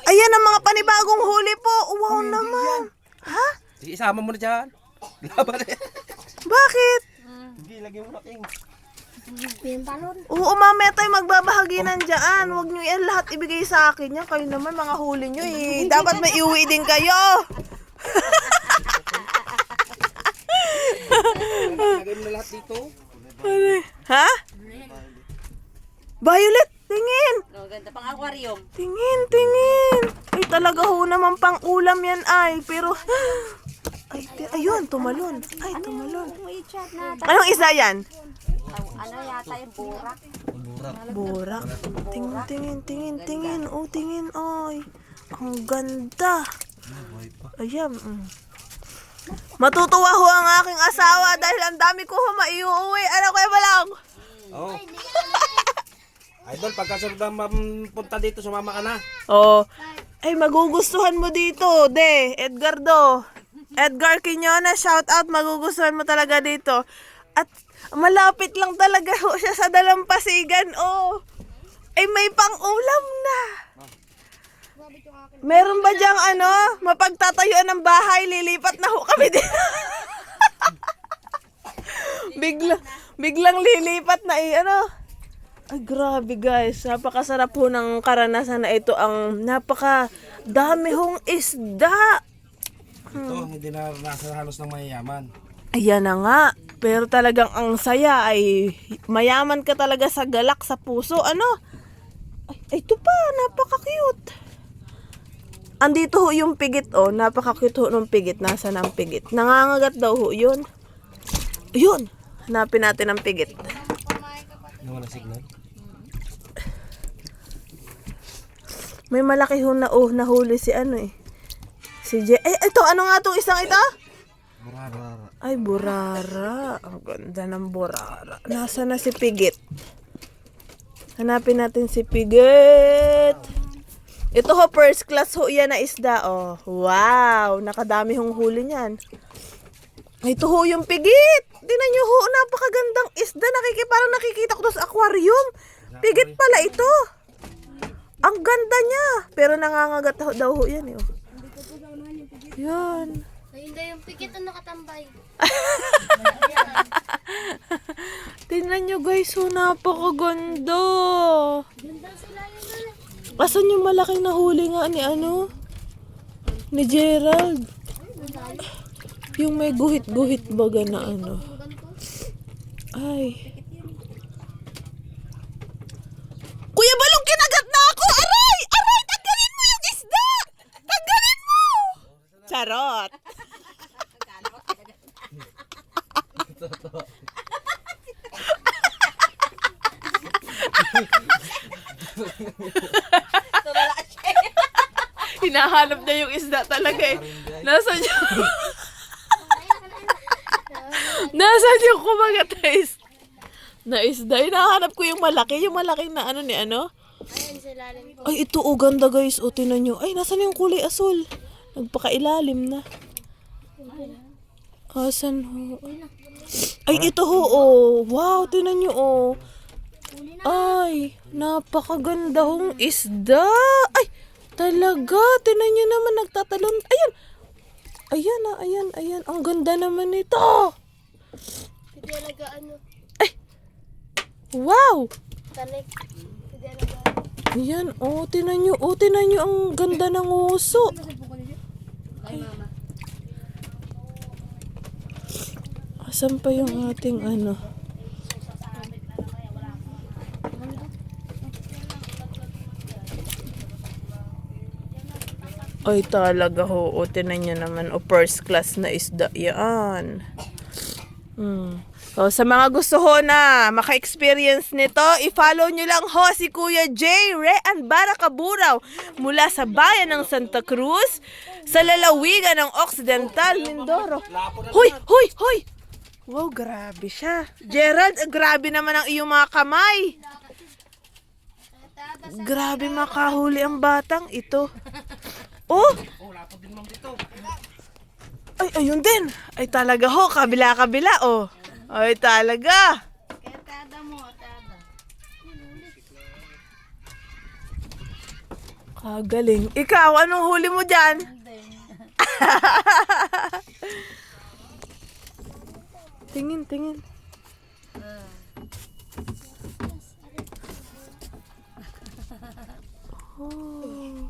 Ayan ang mga panibagong huli po. Wow naman. Ha? Sige, isama mo na dyan. Laban eh. Bakit? Hindi, lagyan mo na king. Oo, mamaya tayo magbabahagi ng dyan. Huwag nyo yan lahat ibigay sa akin yan. Kayo naman, mga huli nyo eh. Dapat may iuwi din kayo. Lagyan mo na lahat dito. Ha? Violet, tingin. Ganda pang aquarium. Tingin, tingin. Ay, talaga ho naman pang ulam yan ay. Pero, ay, ayun, tumalon. Ay, tumalon. Anong isa yan? Ano yata yung burak? Burak. Tingin, tingin, tingin, tingin. Oh, tingin, ay. Ang ganda. Ayan. Matutuwa ho ang aking asawa dahil ang dami ko ho maiuwi. Ano kayo ba lang? Oo. Idol, pagkasunod na punta dito, sumama ka na. Oh. Ay, magugustuhan mo dito, de. Edgardo. Edgar Quiñones, shout out. Magugustuhan mo talaga dito. At malapit lang talaga ho siya sa Dalampasigan. Oh. Ay, may pang-ulam na. Meron ba diyang ano, mapagtatayuan ng bahay, lilipat na ho kami din. biglang lilipat na ano. Ay, grabe guys, napakasarap ho ng karanasan na ito. Ang napakadami hong isda. Ito, hindi naranasan halos ng mayayaman. Ayan na nga. Pero talagang ang saya ay mayaman ka talaga sa galak, sa puso. Ano? Ay, ito pa, napaka-cute. Andito ho yung pigit, oh. Napaka-cute ho ng pigit. Nasaan ang pigit? Nangangagat daw ho yun. Ayun. Hanapin natin ang pigit. Nawala signal. May malaki ho na nahuli si ano eh. Si J. Eh, ito, ano nga itong isang ito? Burara. Ay, burara. Ang ganda ng burara. Nasaan na si pigit? Hanapin natin si pigit. Ito ho, first class ho yan na isda, oh. Wow, nakadami hong huli niyan. Ito ho yung pigit. Tingnan nyo ho, napakagandang isda. Parang nakikita ko to sa aquarium. Pigit pala ito. Ang ganda niya. Pero nangangagat daw ho yan, eh. Oh. Yan. Ay, hindi yung pigit ang nakatambay. Tingnan nyo guys, ho, napakaganda. Ganda sila yun. Asan yung malaking nahuli nga ni ano? Ni Gerald. Yung may guhit-guhit baga na ano. Ay. Kuya Balong, kinagat na ako! Aray! Aray! Tanggalin mo yung isda! Tanggalin mo! Charot! Hinahanap niya yung isda talaga eh. Nasaan yung... Nasaan yung kumagat na isda? Hinahanap ko yung malaki. Yung malaki na ano ni ano. Ayun sila rin po. Ay, ito oh, ganda guys. O, tinan nyo. Ay, nasaan yung kulay asul? Nagpakailalim na. Asan ho? Ay, ito ho oh. Wow, tinan nyo oh. Ay, napakaganda hong isda. Ay, talaga. Tinan nyo naman nagtatalon. Ayan. Ayan na, ayan, ayan. Ang ganda naman nito. Hindi talaga ano. Ay. Wow. Tanik. Hindi talaga ano. Ayan, oh, tinan nyo. Oh, tinan nyo ang ganda ng uso. Ay, mama. Asan pa yung ating ano? Ay, talaga ho. O, tinan nyo naman. O, first class na isda. Yan. So, sa mga gusto ho na maka-experience nito, i-follow nyo lang ho si Kuya J. Rean Baracaburaw mula sa bayan ng Santa Cruz sa lalawigan ng Occidental, Mindoro. Hoy! Hoy! Hoy! Wow, grabe siya. Gerald, grabe naman ang iyong mga kamay. Grabe makahuli ang batang ito. Oh! Ay, ayun din. Ay, talaga ho. Kabila-kabila, oh. Ay, talaga. Kaya tada mo, tada. Kagaling. Ikaw, anong huli mo dyan? Tingin. Oh.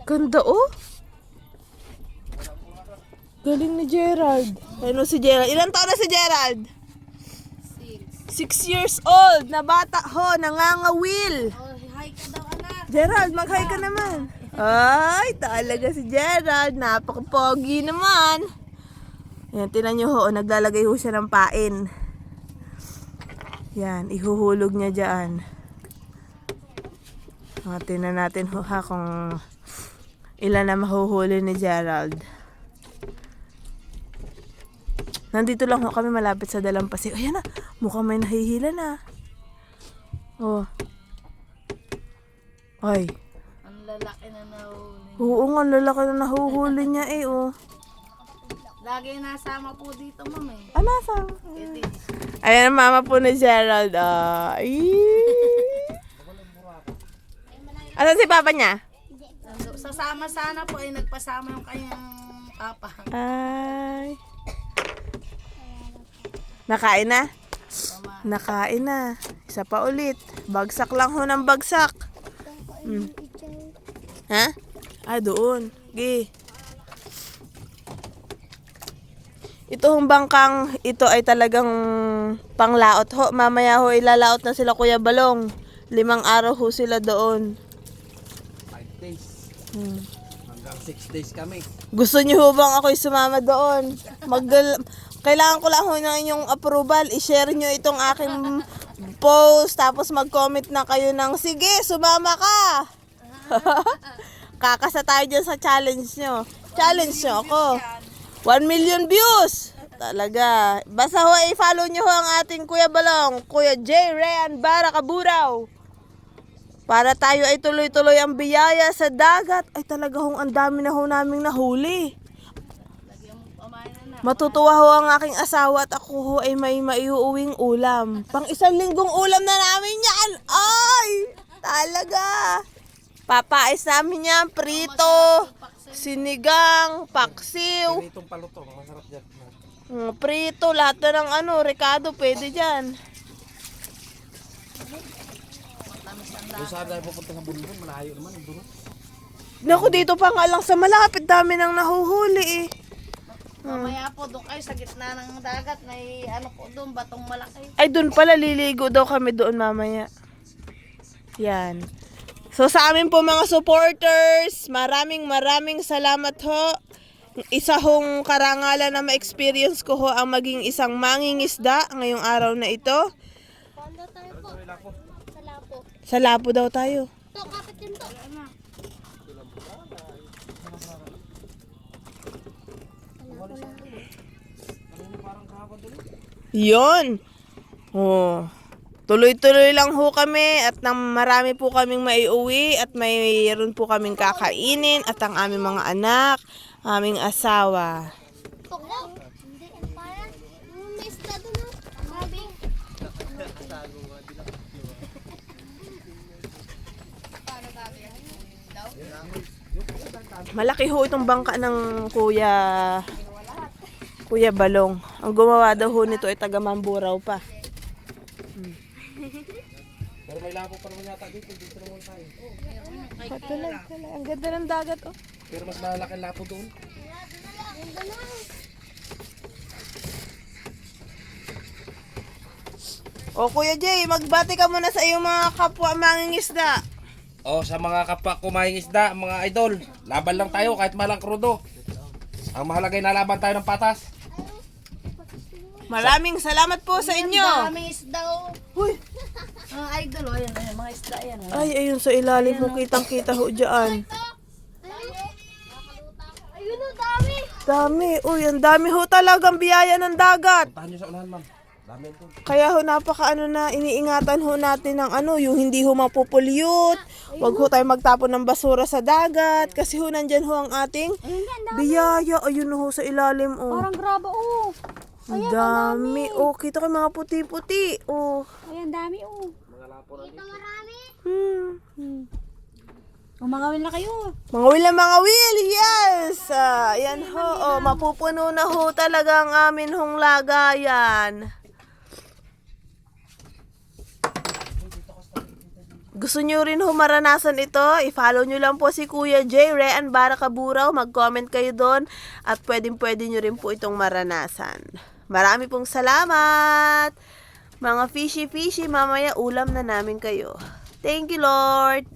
Ganda oh. Galing ni Gerald. Ano si Gerald? Ilan taon na si Gerald? 6 years old. Na bata ho. Nangangawil. Hi ka daw, anak. Gerald, mag-hi ka naman. Ay, talaga si Gerald. Napaka-pogi naman. Yan, tinan nyo ho. Naglalagay ho siya ng pain. Yan, ihuhulog niya dyan. Tinan natin ho ha kung ilan na mahuhuli ni Gerald. Nandito lang ho kami malapit sa Dalampasi. Ayan na, mukhang may nahihila na. Oh. Ay. Ang lalaki na nahuli. Oo nga, lalaki na nahuhuli niya eh, oh. Lagi nasama po dito, ma'am eh. Nasa? Ayan ang mama po ni Gerald. Ay. Asan si papa niya? Sasama sana po ay nagpasama yung kanyang papa. Ay. Nakain na? Tama. Nakain na. Isa pa ulit. Bagsak lang ho ng bagsak. Ha? Doon. Gi. Ito hong bangkang, ito ay talagang panglaot ho. Mamaya ho ilalaot na sila Kuya Balong. 5 araw ho sila doon. 5 days. Hanggang 6 days kami. Gusto niyo ho bang ako'y sumama doon? Kailangan ko lang ho ng inyong approval. I-share nyo itong aking post. Tapos mag-comment na kayo ng, sige, sumama ka. Kakasa tayo dyan sa challenge nyo. Challenge nyo ako. 1 million views. Talaga. Basta ho, i-follow nyo ho ang ating Kuya Balong. Kuya J. Rayan Baracaburaw. Para tayo ay tuloy-tuloy ang biyaya sa dagat. Ay talaga hong ang dami na ho naming nahuli. Matutuwa ho ang aking asawa at ako ho ay may maiuuwing ulam. Pang 1 linggong ulam na namin yan. Ay! Talaga. Papais namin yan. Prito, sinigang, paksiw. Itong palutong, masarap dyan. Prito, lahat na ng rekado pwede dyan. Doon saan tayo pupunta sa bundon, malayo naman. Doon. Naku, dito pa nga lang sa malapit, dami nang nahuhuli eh. Mamaya po doon kayo sa gitna ng dagat. May po doon, batong malaki. Ay, doon pala, liligo daw kami doon mamaya. Yan. So, sa amin po mga supporters, maraming salamat ho. Isa hong karangalan na ma-experience ko ho ang maging isang mangingisda ngayong araw na ito. Panda tayo po. Sa lapo. Sa Lapu daw tayo. To, kapit din to. Yon. Oh. Tuloy-tuloy lang ho kami at marami po kaming maiuwi at mayroon po kaming kakainin at ang aming mga anak, aming asawa. To, hindi. Parang, may isda doon na. Mabing. Malaki ho itong bangka ng Kuya Balong. Ang gumawa daw ho nito ay taga Mamburao pa. Pero may labo pa naman yata dito. Dito naman tayo. Tulay. Ang ganda ng dagat oh. Pero mas malaki ang lapo doon. O Kuya Jay, magbati ka muna sa iyong mga kapwa mangingisda. Sa mga kapwa kumaing isda, mga idol, laban lang tayo kahit malang krudo. Ang mahalaga ay nalaban tayo ng patas. Maraming salamat po sa inyo. Daming isda oh. Uy. Mga idol, ayan, mga isda yan. Ay, ayun sa ilalim mo, kitang-kita ho dyan. Ayun o, dami. Dami. Uy, ang dami ho talagang biyaya ng dagat. Puntahan nyo sa unahan, ma'am. Dami ito. Kaya ho, na, iniingatan ho natin ng yung hindi ho mapupulyot. Huwag ho tayo magtapon ng basura sa dagat. Kasi ho, nandyan ho ang ating biyaya. Ayun ho sa ilalim, oh. Parang graba oh. Ang dami. Oh, kita ko mga puti-puti. Oh. Ayan, dami oh. Ito marami. Umangawin na kayo. Mga will na mga will, yes! Ayan ho, mapupuno na ho talaga ang amin hong lagayan. Gusto nyo rin ho maranasan ito? I-follow nyo lang po si Kuya J. Rean Baracaburaw. Mag-comment kayo doon at pwede nyo rin po itong maranasan. Marami pong salamat! Mga fishy, mamaya ulam na namin kayo. Thank you, Lord!